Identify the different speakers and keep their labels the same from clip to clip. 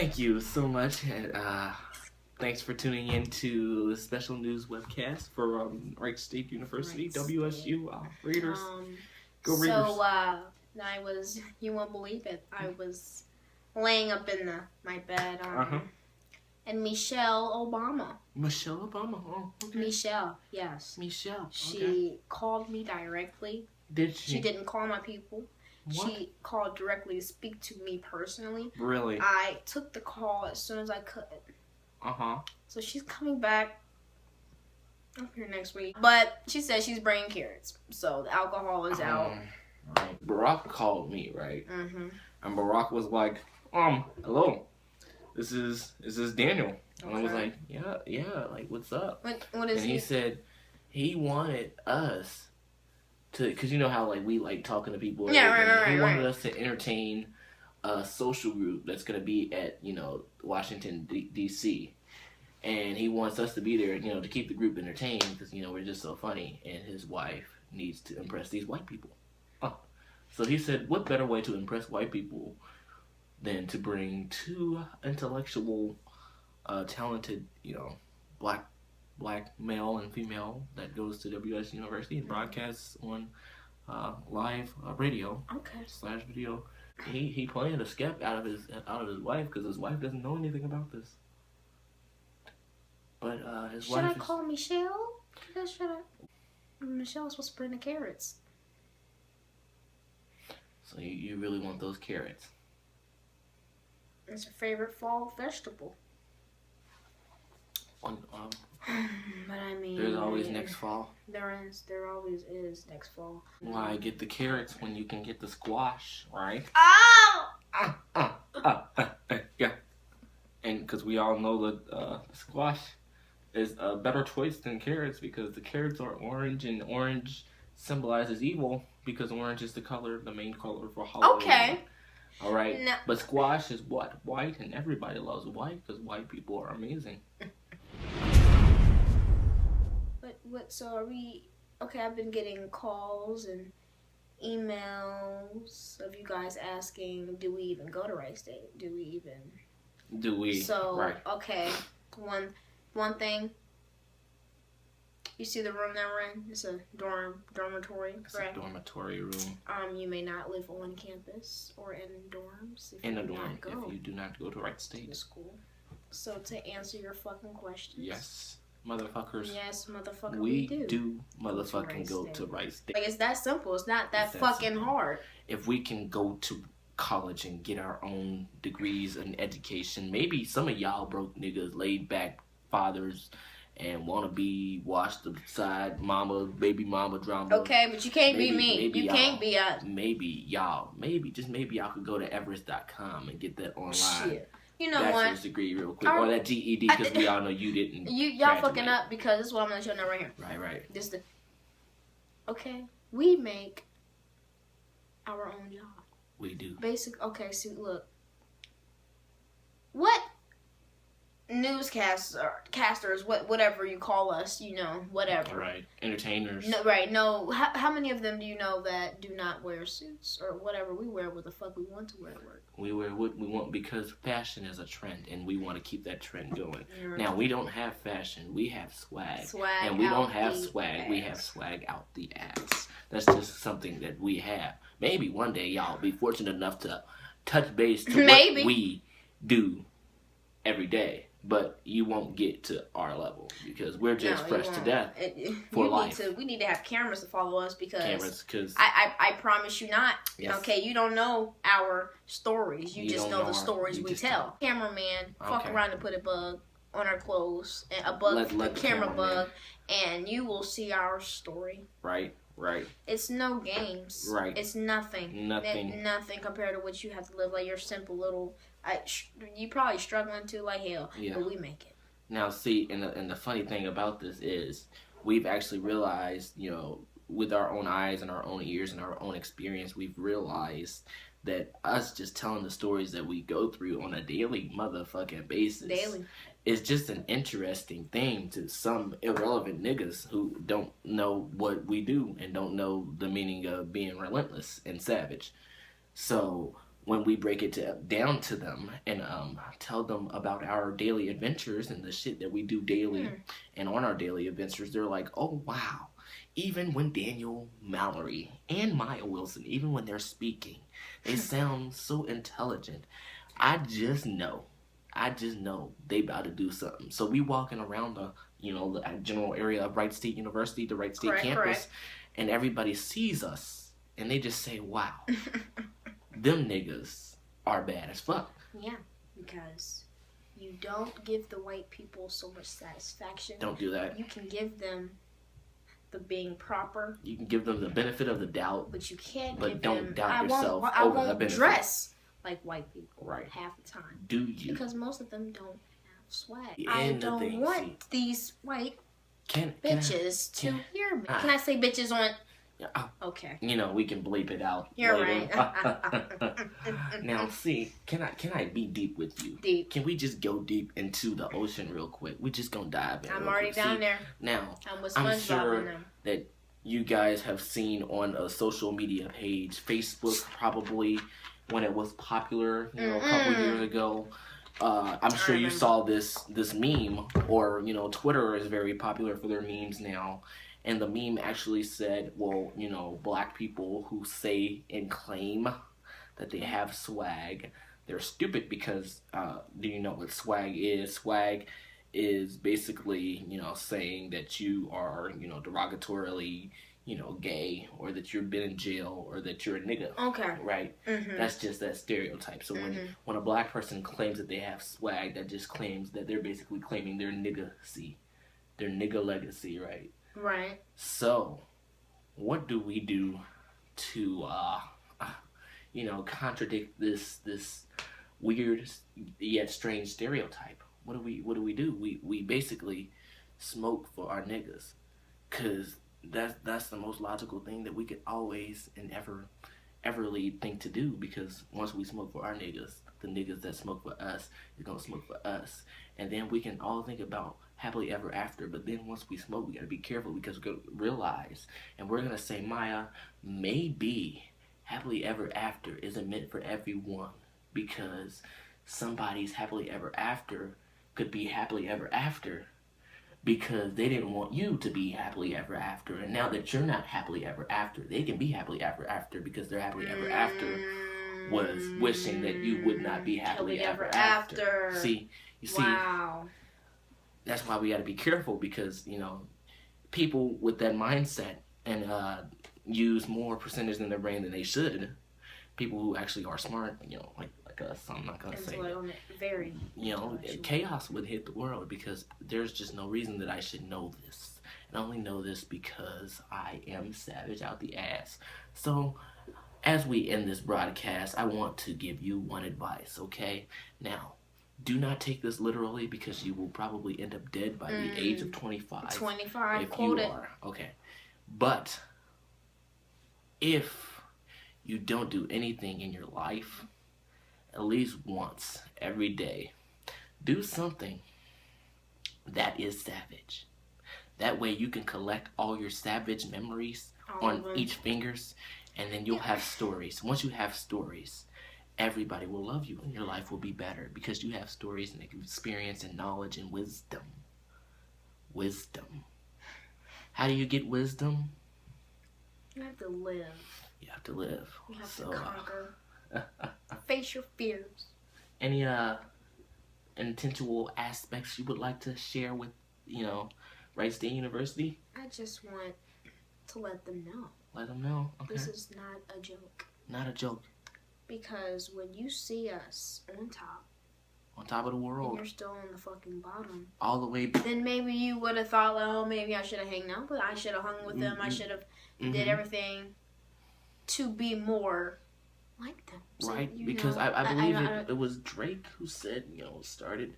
Speaker 1: Thank you so much, and thanks for tuning in to the special news webcast for Wright State University, WSU Raiders. Go Raiders!
Speaker 2: So you won't believe it. I was laying up in my bed, and Michelle Obama.
Speaker 1: Michelle Obama. Oh, okay.
Speaker 2: Michelle, yes.
Speaker 1: Michelle.
Speaker 2: She called me directly.
Speaker 1: Did she?
Speaker 2: She didn't call my people.
Speaker 1: What?
Speaker 2: She called directly to speak to me personally.
Speaker 1: Really?
Speaker 2: I took the call as soon as I could. So she's coming back up here next week. But she said she's bringing carrots. So the alcohol is out.
Speaker 1: Right. Barack called me, right?
Speaker 2: Mm-hmm.
Speaker 1: And Barack was like, hello. This is Daniel.
Speaker 2: Okay.
Speaker 1: And I was like, yeah, like, what's up?
Speaker 2: What is
Speaker 1: and he said he wanted us to, because you know how, like, we like talking to people.
Speaker 2: Yeah, right.
Speaker 1: He wanted us to entertain a social group that's going to be at, Washington, D.C. And he wants us to be there, to keep the group entertained because, we're just so funny. And his wife needs to impress these white people. So he said, what better way to impress white people than to bring two intellectual, talented, black male and female that goes to WSU University and broadcasts on live radio / video. He planned a skep out of his wife because his wife doesn't know anything about this. But his wife.
Speaker 2: Should I call Michelle? Michelle's supposed to bring the carrots.
Speaker 1: So you really want those carrots?
Speaker 2: It's her favorite fall vegetable.
Speaker 1: But
Speaker 2: I mean,
Speaker 1: there's always next fall.
Speaker 2: There always is next fall.
Speaker 1: Why get the carrots when you can get the squash, right?
Speaker 2: Oh!
Speaker 1: Yeah. And because we all know that squash is a better choice than carrots because the carrots are orange and orange symbolizes evil because orange is the main color for Halloween.
Speaker 2: Okay.
Speaker 1: All right.
Speaker 2: No.
Speaker 1: But squash is what? White, and everybody loves white because white people are amazing.
Speaker 2: So are we... Okay, I've been getting calls and emails of you guys asking, do we even go to Wright State? Do we? So,
Speaker 1: right.
Speaker 2: Okay, one thing. You see the room that we're in? It's a dormitory, correct?
Speaker 1: It's a dormitory room.
Speaker 2: You may not live on campus or in dorms if
Speaker 1: you do not go to Wright State.
Speaker 2: To school. So to answer your fucking questions.
Speaker 1: Yes, motherfuckers.
Speaker 2: Yes, motherfucker.
Speaker 1: We do motherfucking go to Wright State.
Speaker 2: Like, it's that simple. It's not that fucking hard.
Speaker 1: If we can go to college and get our own degrees and education, maybe some of y'all broke niggas, laid back fathers, and want to be washed aside baby mama drama.
Speaker 2: Okay, but you can't be me. You can't be us.
Speaker 1: Maybe y'all could go to Everest.com and get that online.
Speaker 2: Shit. You know
Speaker 1: bachelor's degree real quick. Or that GED because we all know you didn't.
Speaker 2: Y'all fucking up because this is what I'm going to let you know right here.
Speaker 1: Right.
Speaker 2: Okay, we make our own job.
Speaker 1: We do.
Speaker 2: Okay, see, look. What newscasters, whatever you call us, whatever.
Speaker 1: Right. Entertainers.
Speaker 2: No, right. No. How many of them do you know that do not wear suits or whatever? We wear what the fuck we want to wear to work.
Speaker 1: We wear what we want because fashion is a trend, and we want to keep that trend going. Now, we don't have fashion. We have swag. And we don't have swag. We have swag out the ass. That's just something that we have. Maybe one day y'all be fortunate enough to touch base to what we do every day. But you won't get to our level because we're just fresh to death for life.
Speaker 2: We need to have cameras to follow us because
Speaker 1: because
Speaker 2: I promise you not.
Speaker 1: Yes.
Speaker 2: Okay, you don't know our stories. You just know the stories we tell. Cameraman, fuck around and put a bug on our clothes, and a bug, camera bug, and you will see our story.
Speaker 1: Right.
Speaker 2: It's no games.
Speaker 1: Right.
Speaker 2: It's nothing. Nothing compared to what you have to live like your simple little. You probably struggling to like hell, but we make it.
Speaker 1: Now, see, and the funny thing about this is we've actually realized, with our own eyes and our own ears and our own experience, we've realized that us just telling the stories that we go through on a daily motherfucking basis is just an interesting thing to some irrelevant niggas who don't know what we do and don't know the meaning of being relentless and savage. So when we break it down to them and tell them about our daily adventures and the shit that we do daily and on our daily adventures, they're like, oh, wow. Even when Daniel Mallory and Maya Wilson, even when they're speaking, they sound so intelligent. I just know they about to do something. So we walking around the general area of Wright State University, the Wright State campus, and everybody sees us and they just say, wow. Them niggas are bad as fuck.
Speaker 2: Yeah, because you don't give the white people so much satisfaction.
Speaker 1: Don't do that.
Speaker 2: You can give them the being proper.
Speaker 1: You can give them the benefit of the doubt.
Speaker 2: But you can't
Speaker 1: but
Speaker 2: give
Speaker 1: don't
Speaker 2: them...
Speaker 1: doubt yourself over the benefit.
Speaker 2: Dress like white people
Speaker 1: right.
Speaker 2: half the time.
Speaker 1: Do you?
Speaker 2: Because most of them don't have swag. I don't want these white bitches to hear me. Can I say bitches on... Okay.
Speaker 1: We can bleep it out.
Speaker 2: You're
Speaker 1: later.
Speaker 2: right.
Speaker 1: Now, see, can I be deep with you?
Speaker 2: Deep.
Speaker 1: Can we just go deep into the ocean real quick? We just gonna dive in.
Speaker 2: I'm already down there.
Speaker 1: Now,
Speaker 2: I'm
Speaker 1: sure that you guys have seen on a social media page, Facebook probably when it was popular, a couple years ago. I'm sure you saw this meme, or Twitter is very popular for their memes now. And the meme actually said, well, black people who say and claim that they have swag, they're stupid because, do you know what swag is? Swag is basically, saying that you are, derogatorily, gay, or that you've been in jail, or that you're a nigga.
Speaker 2: Okay.
Speaker 1: Right? Mm-hmm. That's just that stereotype. So when a black person claims that they have swag, that just claims that they're basically claiming their nigga-cy, their nigga legacy, right?
Speaker 2: Right.
Speaker 1: So, what do we do to, contradict this weird yet strange stereotype? What do we do? We basically smoke for our niggas, cause that's the most logical thing that we could always and everly think to do. Because once we smoke for our niggas, the niggas that smoke for us is gonna smoke for us, and then we can all think about happily ever after. But then once we smoke, we gotta be careful, because we're gonna realize, and we're gonna say, Maya, maybe happily ever after isn't meant for everyone, because somebody's happily ever after could be happily ever after because they didn't want you to be happily ever after, and now that you're not happily ever after, they can be happily ever after because their happily ever after was wishing that you would not be happily ever after. See, you see.
Speaker 2: Wow.
Speaker 1: That's why we got to be careful, because people with that mindset and use more percentage in their brain than they should. People who actually are smart, like us. I'm not gonna say.
Speaker 2: Very.
Speaker 1: Chaos would hit the world, because there's just no reason that I should know this. And I only know this because I am savage out the ass. So, as we end this broadcast, I want to give you one advice. Okay, now. Do not take this literally, because you will probably end up dead by the age of 25.
Speaker 2: 25,
Speaker 1: if you are. Okay. But if you don't do anything in your life, at least once every day, do something that is savage. That way you can collect all your savage memories on each fingers, and then you'll have stories. Once you have stories, everybody will love you, and your life will be better, because you have stories and experience and knowledge and wisdom. Wisdom. How do you get wisdom?
Speaker 2: You have to live.
Speaker 1: You have to live.
Speaker 2: You have to conquer. Face your fears.
Speaker 1: Any intentional aspects you would like to share with, Wright State University?
Speaker 2: I just want to let them know.
Speaker 1: Let them know. Okay.
Speaker 2: This is not a joke.
Speaker 1: Not a joke.
Speaker 2: Because when you see us on
Speaker 1: top of the world,
Speaker 2: and you're still on the fucking bottom,
Speaker 1: all the way,
Speaker 2: then maybe you would have thought, like, oh, maybe I should have hung out, but I should have hung with them. I should have did everything to be more like them. So,
Speaker 1: right? Because I believe it was Drake who said, started.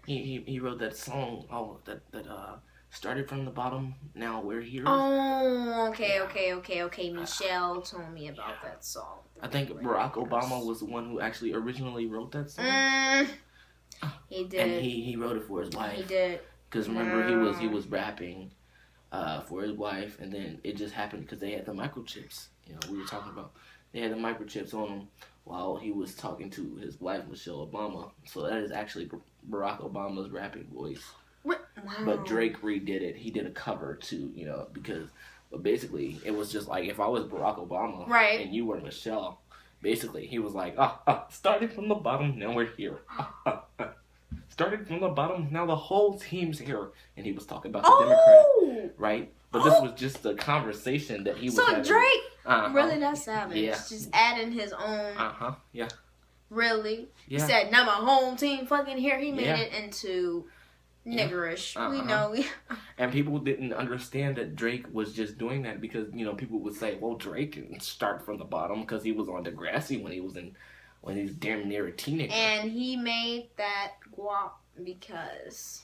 Speaker 1: He wrote that song. That started from the bottom. Now we're here.
Speaker 2: Oh, okay. Michelle told me about that song.
Speaker 1: I think Barack Obama was the one who actually originally wrote that song.
Speaker 2: He did.
Speaker 1: And he wrote it for his wife.
Speaker 2: He did.
Speaker 1: Because remember, he was rapping for his wife, and then it just happened because they had the microchips. We were talking about They had the microchips on him while he was talking to his wife, Michelle Obama. So that is actually Barack Obama's rapping voice.
Speaker 2: Wow.
Speaker 1: But Drake redid it. He did a cover too, because but basically it was just like if I was Barack Obama and you were Michelle, basically he was like, started from the bottom, now we're here. Started from the bottom, now the whole team's here. And he was talking about the Democrat, right? But this was just a conversation that he was having.
Speaker 2: So Drake, really that's savage.
Speaker 1: Yeah.
Speaker 2: Just adding his own.
Speaker 1: Yeah.
Speaker 2: Really?
Speaker 1: Yeah.
Speaker 2: He said, now my home team fucking here. He made it into niggerish. We know.
Speaker 1: And people didn't understand that Drake was just doing that because, people would say, well, Drake didn't start from the bottom because he was on Degrassi when he was damn near a teenager.
Speaker 2: And he made that guap because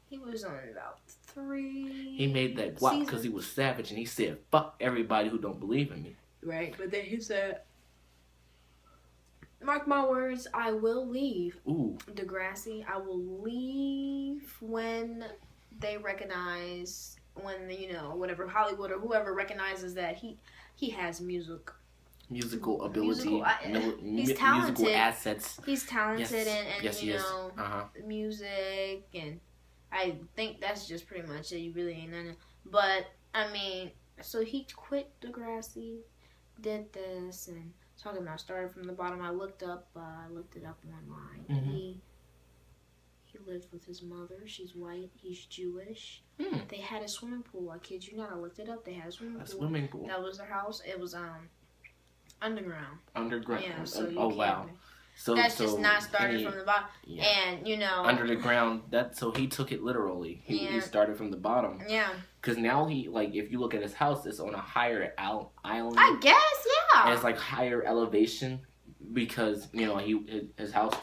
Speaker 2: he was on about 3.
Speaker 1: He made that guap because he was savage and he said, fuck everybody who don't believe in me.
Speaker 2: Right, but then he said, mark my words, I will leave.
Speaker 1: Ooh.
Speaker 2: Degrassi, I will leave when they recognize, whatever, Hollywood or whoever recognizes that he has
Speaker 1: musical ability,
Speaker 2: he's talented.
Speaker 1: musical assets.
Speaker 2: He's talented and
Speaker 1: yes.
Speaker 2: Music, and I think that's just pretty much it. You really ain't nothing. But I mean, so he quit Degrassi, did this, and talking about started from the bottom. I looked it up online.
Speaker 1: Mm-hmm.
Speaker 2: He lived with his mother. She's white. He's Jewish. They had a swimming pool. I kid you not. I looked it up. They had a swimming pool. That was their house. It was underground. Yeah. So
Speaker 1: wow. So
Speaker 2: that's just not started from the bottom. Yeah. And
Speaker 1: under the ground. So he took it literally. He started from the bottom.
Speaker 2: Yeah.
Speaker 1: Because now if you look at his house, it's on a higher island.
Speaker 2: I guess, yeah.
Speaker 1: And it's like higher elevation because his house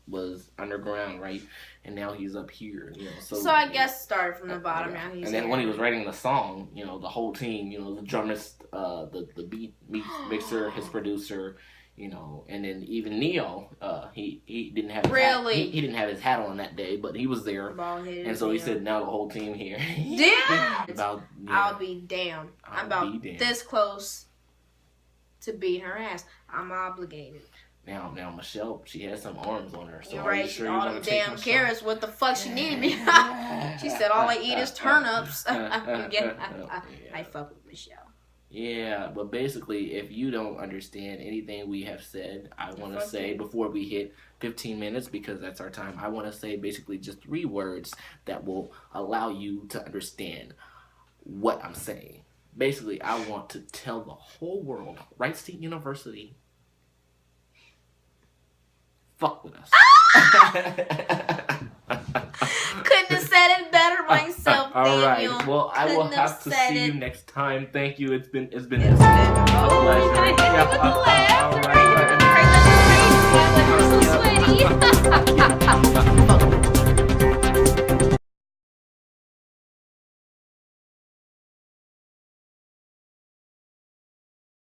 Speaker 1: was underground, right? And now he's up here, So
Speaker 2: I guess started from the bottom. Now he's.
Speaker 1: And then when he was writing the song, the whole team, the drummist, the beat mixer, his producer, and then even Neo, he didn't have his hat. He didn't have his hat on that day, but he was there. And so he said, now the whole team here.
Speaker 2: Damn! I'll be damned. I'm about this close to beating her ass. I'm obligated.
Speaker 1: Now Michelle, she has some arms on her. So
Speaker 2: you're right.
Speaker 1: Sure
Speaker 2: all them damn carrots. What the fuck she needed me? She said all I eat is turnips. I fuck with Michelle.
Speaker 1: Yeah, but basically, if you don't understand anything we have said, I want to say before we hit 15 minutes, because that's our time, I want to say basically just 3 words that will allow you to understand what I'm saying. Basically, I want to tell the whole world, Wright State University, fuck with us.
Speaker 2: Couldn't have said it better myself.
Speaker 1: All right. Well, I will have to see you next time. Thank you. It's been a pleasure.
Speaker 2: All right.
Speaker 1: All right.